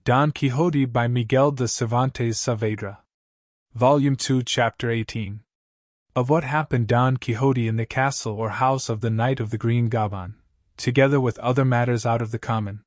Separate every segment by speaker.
Speaker 1: Don Quixote by Miguel de Cervantes Saavedra. Volume 2, Chapter 18. Of what happened Don Quixote in the castle or house of the Knight of the Green Gaban, together with other matters out of the common.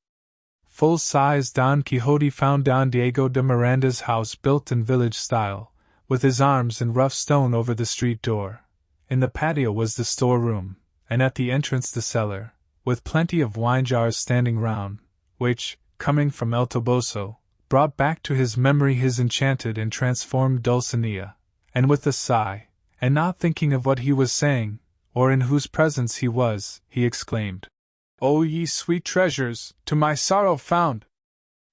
Speaker 1: Full-size Don Quixote found Don Diego de Miranda's house built in village style, with his arms in rough stone over the street door. In the patio was the store-room, and at the entrance the cellar, with plenty of wine jars standing round, which, coming from El Toboso, brought back to his memory his enchanted and transformed Dulcinea, and with a sigh, and not thinking of what he was saying, or in whose presence he was, he exclaimed, "O ye sweet treasures, to my sorrow found!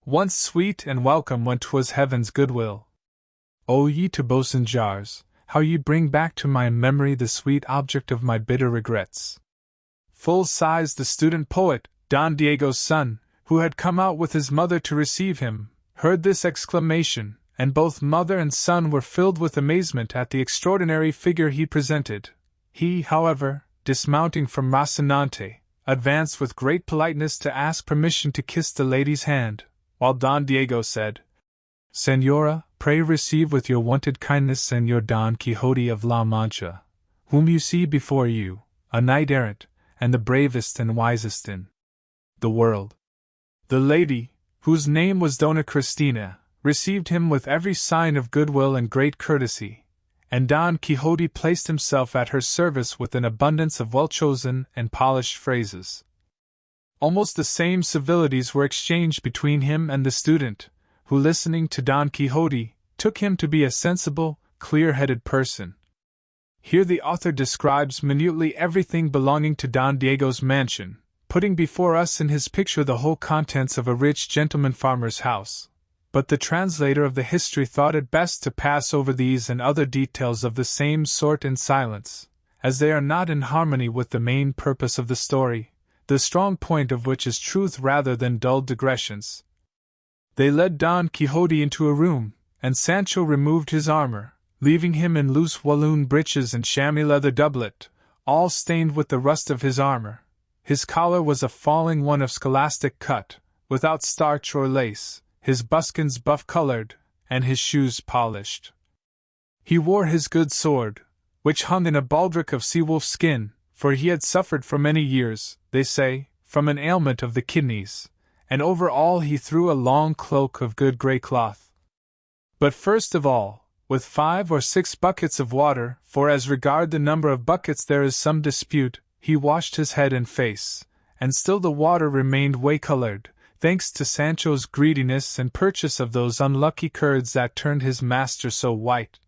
Speaker 1: Once sweet and welcome when 'twas heaven's goodwill! O ye Tobosan jars, how ye bring back to my memory the sweet object of my bitter regrets!" Full-size the student poet, Don Diego's son, who had come out with his mother to receive him, heard this exclamation, and both mother and son were filled with amazement at the extraordinary figure he presented. He, however, dismounting from Rocinante, advanced with great politeness to ask permission to kiss the lady's hand, while Don Diego said, "Señora, pray receive with your wonted kindness Señor Don Quixote of La Mancha, whom you see before you, a knight-errant, and the bravest and wisest in the world." The lady, whose name was Dona Cristina, received him with every sign of goodwill and great courtesy, and Don Quixote placed himself at her service with an abundance of well-chosen and polished phrases. Almost the same civilities were exchanged between him and the student, who, listening to Don Quixote, took him to be a sensible, clear-headed person. Here the author describes minutely everything belonging to Don Diego's mansion, putting before us in his picture the whole contents of a rich gentleman farmer's house. But the translator of the history thought it best to pass over these and other details of the same sort in silence, as they are not in harmony with the main purpose of the story, the strong point of which is truth rather than dull digressions. They led Don Quixote into a room, and Sancho removed his armor, leaving him in loose walloon breeches and chamois leather doublet, all stained with the rust of his armor. His collar was a falling one of scholastic cut, without starch or lace, his buskins buff-colored, and his shoes polished. He wore his good sword, which hung in a baldric of sea-wolf skin, for he had suffered for many years, they say, from an ailment of the kidneys, and over all he threw a long cloak of good grey cloth. But first of all, with 5 or 6 buckets of water, for as regard the number of buckets there is some dispute, he washed his head and face, and still the water remained whey-colored, thanks to Sancho's greediness and purchase of those unlucky curds that turned his master so white.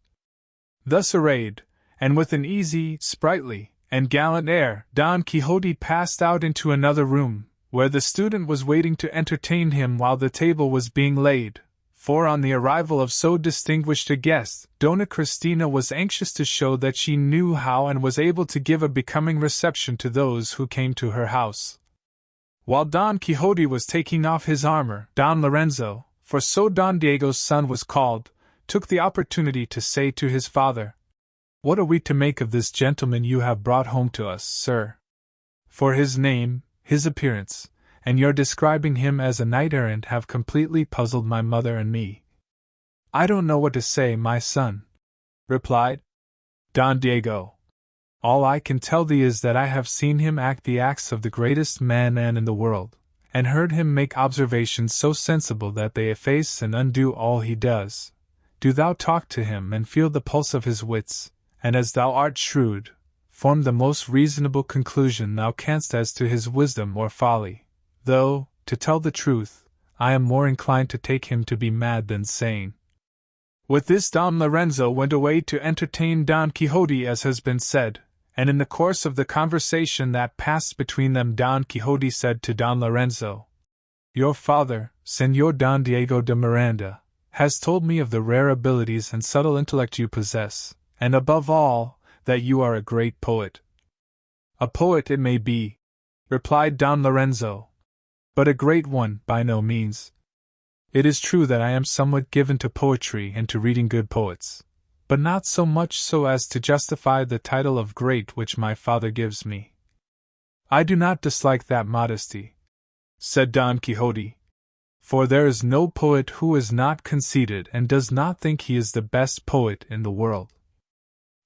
Speaker 1: Thus arrayed, and with an easy, sprightly, and gallant air, Don Quixote passed out into another room, where the student was waiting to entertain him while the table was being laid, for on the arrival of so distinguished a guest, Dona Cristina was anxious to show that she knew how and was able to give a becoming reception to those who came to her house. While Don Quixote was taking off his armor, Don Lorenzo, for so Don Diego's son was called, took the opportunity to say to his father, "What are we to make of this gentleman you have brought home to us, sir? For his name, his appearance, and your describing him as a knight-errant have completely puzzled my mother and me." "I don't know what to say, my son," replied Don Diego. "All I can tell thee is that I have seen him act the acts of the greatest man in the world, and heard him make observations so sensible that they efface and undo all he does. Do thou talk to him and feel the pulse of his wits, and as thou art shrewd, form the most reasonable conclusion thou canst as to his wisdom or folly. Though, to tell the truth, I am more inclined to take him to be mad than sane." With this Don Lorenzo went away to entertain Don Quixote as has been said, and in the course of the conversation that passed between them Don Quixote said to Don Lorenzo, "Your father, Señor Don Diego de Miranda, has told me of the rare abilities and subtle intellect you possess, and above all, that you are a great poet." "A poet it may be," replied Don Lorenzo, "but a great one by no means. It is true that I am somewhat given to poetry and to reading good poets, but not so much so as to justify the title of great which my father gives me." "I do not dislike that modesty," said Don Quixote, For there is no poet who is not conceited and does not think he is the best poet in the world.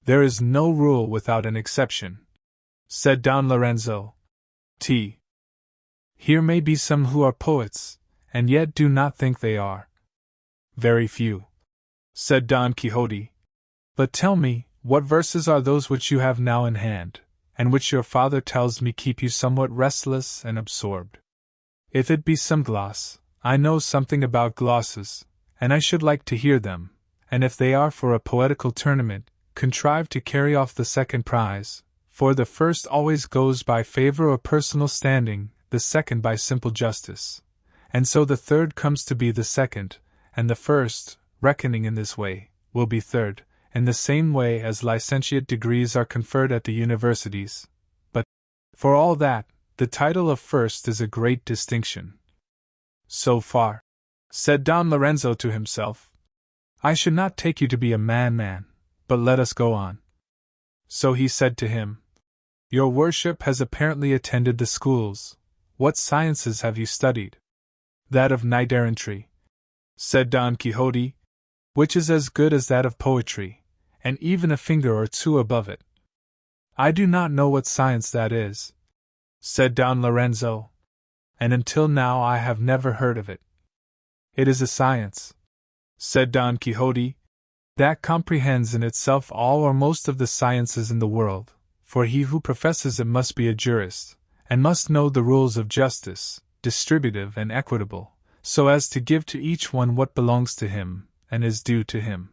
Speaker 1: There is no rule without an exception, said Don Lorenzo. Here may be some who are poets, and yet do not think they are. Very few, said Don Quixote. But tell me, what verses are those which you have now in hand, and which your father tells me keep you somewhat restless and absorbed? If it be some gloss, I know something about glosses, and I should like to hear them, and if they are for a poetical tournament, contrive to carry off the second prize, for the first always goes by favor or personal standing, the second by simple justice, and so the third comes to be the second, and the first, reckoning in this way, will be third, in the same way as licentiate degrees are conferred at the universities. But, for all that, the title of first is a great distinction. So far, said Don Lorenzo to himself, I should not take you to be a man, but let us go on. So he said to him, Your worship has apparently attended the schools. What sciences have you studied? That of knight-errantry, said Don Quixote, which is as good as that of poetry, and even a finger or two above it. I do not know what science that is, said Don Lorenzo, and until now I have never heard of it. It is a science, said Don Quixote, that comprehends in itself all or most of the sciences in the world, for he who professes it must be a jurist, and must know the rules of justice, distributive and equitable, so as to give to each one what belongs to him, and is due to him.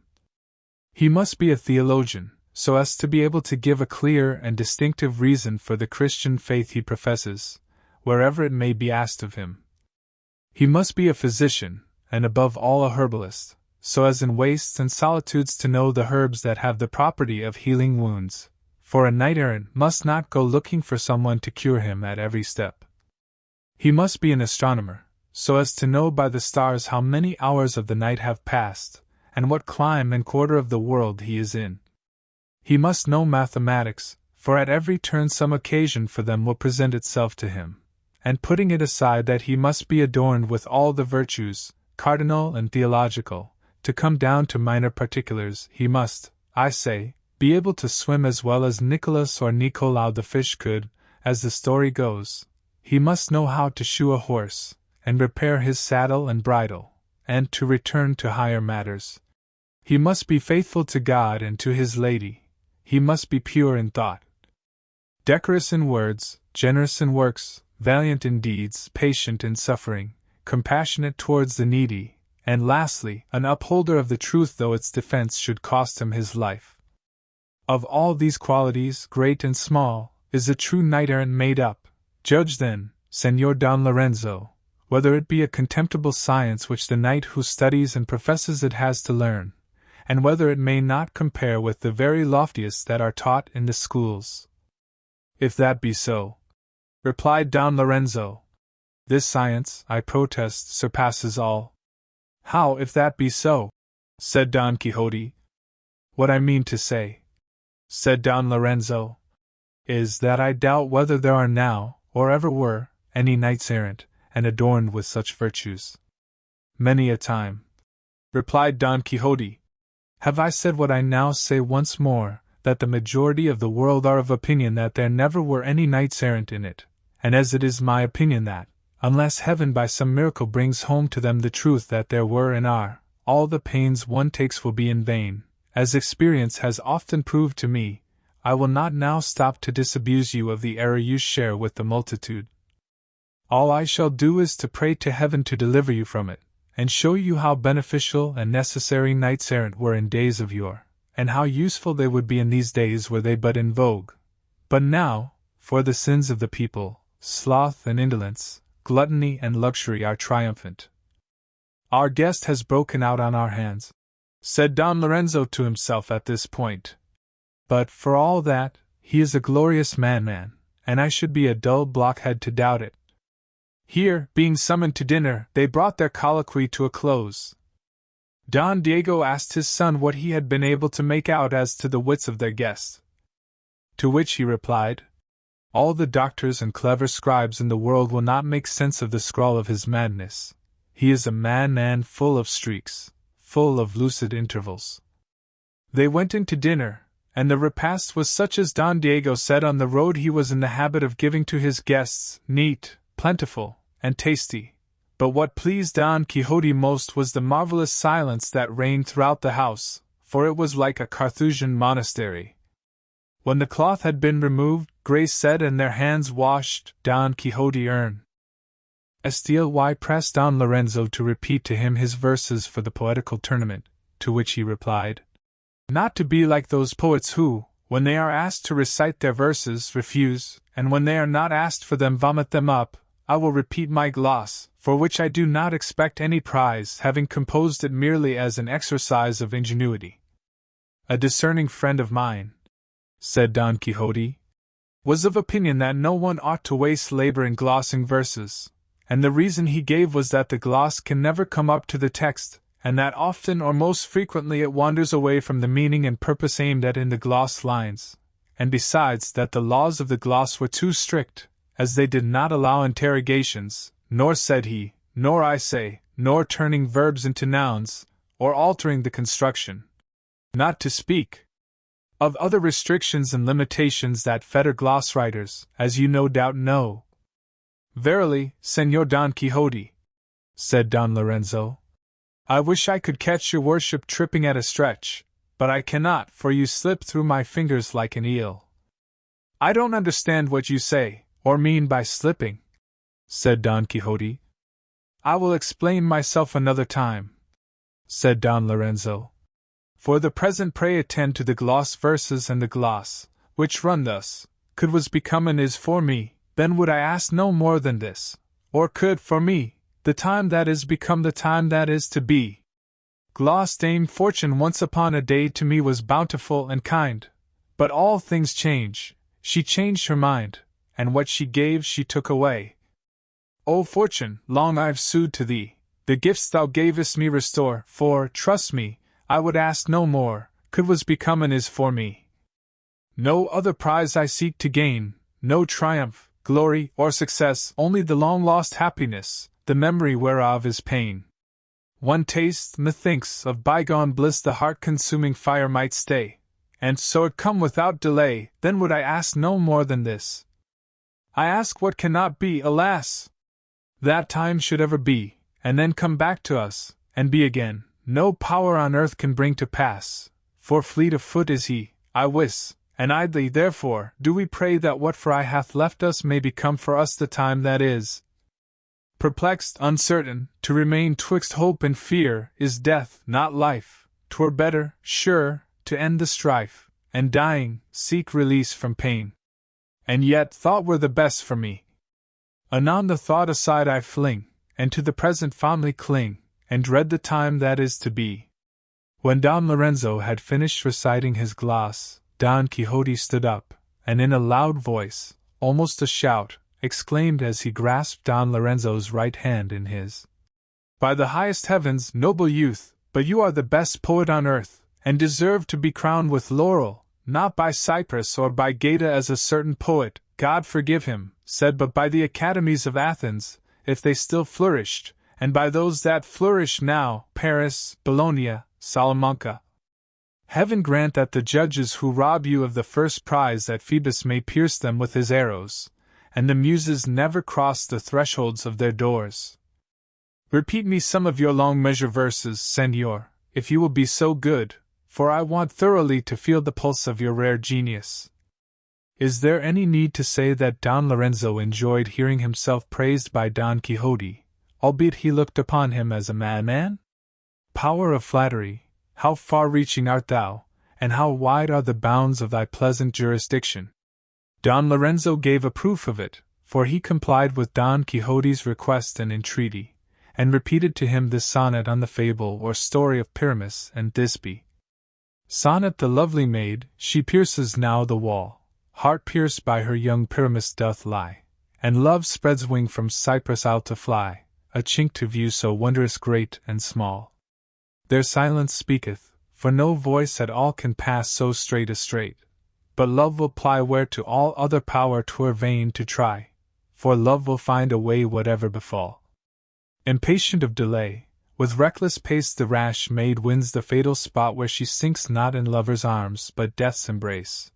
Speaker 1: He must be a theologian, so as to be able to give a clear and distinctive reason for the Christian faith he professes, wherever it may be asked of him. He must be a physician, and above all a herbalist, so as in wastes and solitudes to know the herbs that have the property of healing wounds, for a knight-errant must not go looking for someone to cure him at every step. He must be an astronomer, so as to know by the stars how many hours of the night have passed, and what clime and quarter of the world he is in. He must know mathematics, for at every turn some occasion for them will present itself to him, and putting it aside that he must be adorned with all the virtues, cardinal and theological, to come down to minor particulars, he must, I say, be able to swim as well as Nicholas or Nicolau the fish could, as the story goes. He must know how to shoe a horse, and repair his saddle and bridle, and to return to higher matters. He must be faithful to God and to his lady. He must be pure in thought, decorous in words, generous in works, valiant in deeds, patient in suffering, compassionate towards the needy, and lastly, an upholder of the truth though its defense should cost him his life. Of all these qualities, great and small, is a true knight-errant made up. Judge then, Señor Don Lorenzo, whether it be a contemptible science which the knight who studies and professes it has to learn, and whether it may not compare with the very loftiest that are taught in the schools. If that be so, replied Don Lorenzo, this science, I protest, surpasses all. How, if that be so? Said Don Quixote. What I mean to say, said Don Lorenzo, is that I doubt whether there are now, or ever were, any knights-errant, and adorned with such virtues. Many a time, replied Don Quixote, have I said what I now say once more, that the majority of the world are of opinion that there never were any knights-errant in it, and as it is my opinion that, unless heaven by some miracle brings home to them the truth that there were and are, all the pains one takes will be in vain, as experience has often proved to me, I will not now stop to disabuse you of the error you share with the multitude. All I shall do is to pray to heaven to deliver you from it, and show you how beneficial and necessary knights-errant were in days of yore, and how useful they would be in these days were they but in vogue. But now, for the sins of the people, sloth and indolence, gluttony and luxury are triumphant. Our guest has broken out on our hands, said Don Lorenzo to himself at this point. But, for all that, he is a glorious man, and I should be a dull blockhead to doubt it. Here, being summoned to dinner, they brought their colloquy to a close. Don Diego asked his son what he had been able to make out as to the wits of their guest. To which he replied, all the doctors and clever scribes in the world will not make sense of the scrawl of his madness. He is a man full of streaks, full of lucid intervals. They went in to dinner, and the repast was such as Don Diego said on the road he was in the habit of giving to his guests, neat, plentiful, and tasty. But what pleased Don Quixote most was the marvelous silence that reigned throughout the house, for it was like a Carthusian monastery. When the cloth had been removed, grace said, and their hands washed, Don Quixote pressed Don Lorenzo to repeat to him his verses for the poetical tournament, to which he replied, "Not to be like those poets who, when they are asked to recite their verses, refuse, and when they are not asked for them vomit them up. I will repeat my gloss, for which I do not expect any prize, having composed it merely as an exercise of ingenuity." "A discerning friend of mine," said Don Quixote, "was of opinion that no one ought to waste labor in glossing verses, and the reason he gave was that the gloss can never come up to the text, and that often or most frequently it wanders away from the meaning and purpose aimed at in the gloss lines, and besides that the laws of the gloss were too strict, as they did not allow interrogations, nor said he, nor I say, nor turning verbs into nouns, or altering the construction, not to speak of other restrictions and limitations that fetter gloss writers, as you no doubt know." "Verily, Señor Don Quixote," said Don Lorenzo, "I wish I could catch your worship tripping at a stretch, but I cannot, for you slip through my fingers like an eel." "I don't understand what you say, or mean by slipping," said Don Quixote. "I will explain myself another time," said Don Lorenzo. "For the present pray attend to the gloss verses and the gloss, which run thus: could was become and is for me, then would I ask no more than this, or could, for me, the time that is become the time that is to be. Gloss Dame Fortune once upon a day to me was bountiful and kind, but all things change, she changed her mind, and what she gave she took away. O Fortune, long I've sued to thee, the gifts thou gavest me restore, for, trust me, I would ask no more, could was become and is for me. No other prize I seek to gain, no triumph, glory, or success, only the long-lost happiness, the memory whereof is pain. One taste, methinks, of bygone bliss the heart-consuming fire might stay, and so it come without delay, then would I ask no more than this. I ask what cannot be, alas! That time should ever be, and then come back to us, and be again, no power on earth can bring to pass, for fleet of foot is he, I wis, and idly, therefore, do we pray that what for I hath left us may become for us the time that is. Perplexed, uncertain, to remain twixt hope and fear, is death, not life. 'Twere better, sure, to end the strife, and dying, seek release from pain. And yet thought were the best for me. Anon the thought aside I fling, and to the present fondly cling, and dread the time that is to be." When Don Lorenzo had finished reciting his gloss, Don Quixote stood up, and in a loud voice, almost a shout, exclaimed as he grasped Don Lorenzo's right hand in his, "By the highest heavens, noble youth, but you are the best poet on earth, and deserve to be crowned with laurel, not by Cyprus or by Gaeta as a certain poet, God forgive him, said, but by the academies of Athens, if they still flourished, and by those that flourish now, Paris, Bologna, Salamanca. Heaven grant that the judges who rob you of the first prize that Phoebus may pierce them with his arrows, and the muses never cross the thresholds of their doors. Repeat me some of your long measure verses, Senor, if you will be so good, for I want thoroughly to feel the pulse of your rare genius." Is there any need to say that Don Lorenzo enjoyed hearing himself praised by Don Quixote, albeit he looked upon him as a madman? Power of flattery, how far-reaching art thou, and how wide are the bounds of thy pleasant jurisdiction! Don Lorenzo gave a proof of it, for he complied with Don Quixote's request and entreaty, and repeated to him this sonnet on the fable or story of Pyramus and Thisbe. Sonnet: The lovely maid, she pierces now the wall, heart pierced by her young Pyramus doth lie, and love spreads wing from Cyprus out to fly, a chink to view so wondrous great and small. Their silence speaketh, for no voice at all can pass so straight a strait, but love will ply where to all other power 'twere vain to try, for love will find a way whatever befall. Impatient of delay, with reckless pace the rash maid wins the fatal spot where she sinks not in lover's arms but death's embrace.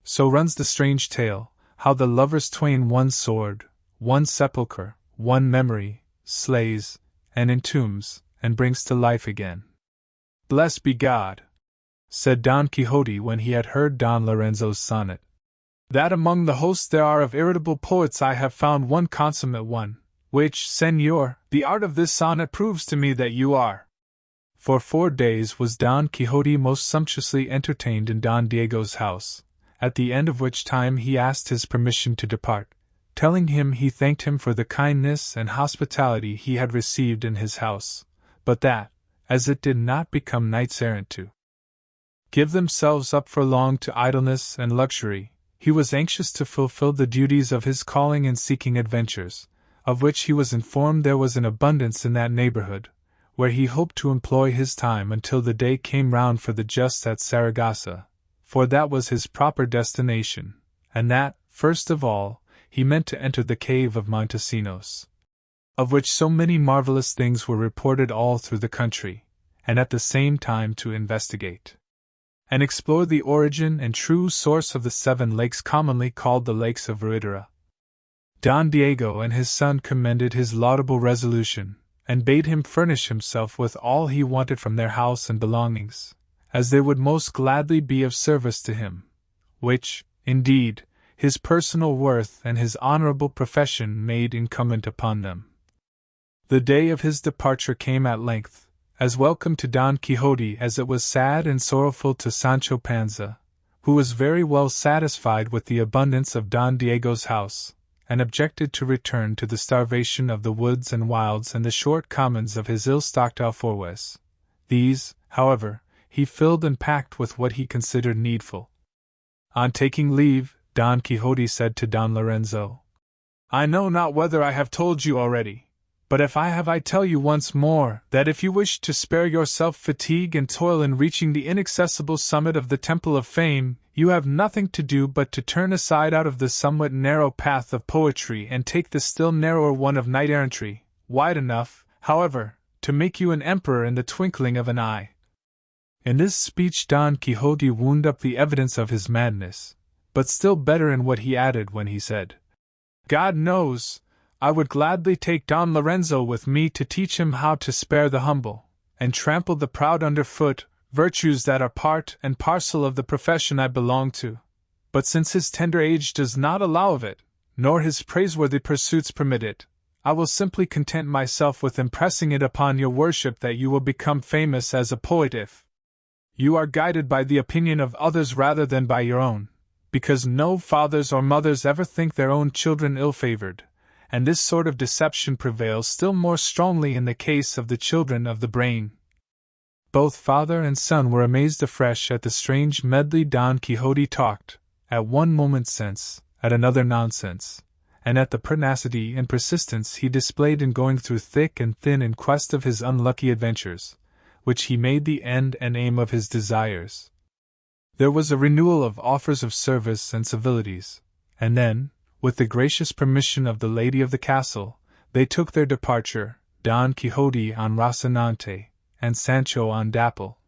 Speaker 1: So runs the strange tale, how the lovers twain one sword, one sepulchre, one memory, slays, and entombs, and brings to life again. Blessed be God, said Don Quixote when he had heard Don Lorenzo's sonnet, that among the host there are of irritable poets I have found one consummate one, which, Señor, the art of this sonnet proves to me that you are. For 4 days was Don Quixote most sumptuously entertained in Don Diego's house, at the end of which time he asked his permission to depart, telling him he thanked him for the kindness and hospitality he had received in his house, but that, as it did not become knights-errant to give themselves up for long to idleness and luxury, he was anxious to fulfill the duties of his calling in seeking adventures, of which he was informed there was an abundance in that neighborhood, where he hoped to employ his time until the day came round for the justs at Saragossa, for that was his proper destination, and that, first of all, he meant to enter the cave of Montesinos, of which so many marvelous things were reported all through the country, and at the same time to investigate and explore the origin and true source of the 7 lakes commonly called the Lakes of Ruidera. Don Diego and his son commended his laudable resolution, and bade him furnish himself with all he wanted from their house and belongings, as they would most gladly be of service to him, which, indeed, his personal worth and his honorable profession made incumbent upon them. The day of his departure came at length, as welcome to Don Quixote as it was sad and sorrowful to Sancho Panza, who was very well satisfied with the abundance of Don Diego's house, and objected to return to the starvation of the woods and wilds and the short commons of his ill-stocked alforjes. These, however, he filled and packed with what he considered needful. On taking leave, Don Quixote said to Don Lorenzo, I know not whether I have told you already, but if I have I tell you once more, that if you wish to spare yourself fatigue and toil in reaching the inaccessible summit of the Temple of Fame, you have nothing to do but to turn aside out of the somewhat narrow path of poetry and take the still narrower one of knight-errantry, wide enough, however, to make you an emperor in the twinkling of an eye. In this speech Don Quixote wound up the evidence of his madness, but still better in what he added when he said, God knows, I would gladly take Don Lorenzo with me to teach him how to spare the humble, and trample the proud underfoot, virtues that are part and parcel of the profession I belong to. But since his tender age does not allow of it, nor his praiseworthy pursuits permit it, I will simply content myself with impressing it upon your worship that you will become famous as a poet if you are guided by the opinion of others rather than by your own, because no fathers or mothers ever think their own children ill-favored, and this sort of deception prevails still more strongly in the case of the children of the brain. Both father and son were amazed afresh at the strange medley Don Quixote talked, at one moment sense, at another nonsense, and at the pertinacity and persistence he displayed in going through thick and thin in quest of his unlucky adventures, which he made the end and aim of his desires. There was a renewal of offers of service and civilities, and then, with the gracious permission of the lady of the castle, they took their departure, Don Quixote on Rocinante, and Sancho on Dapple,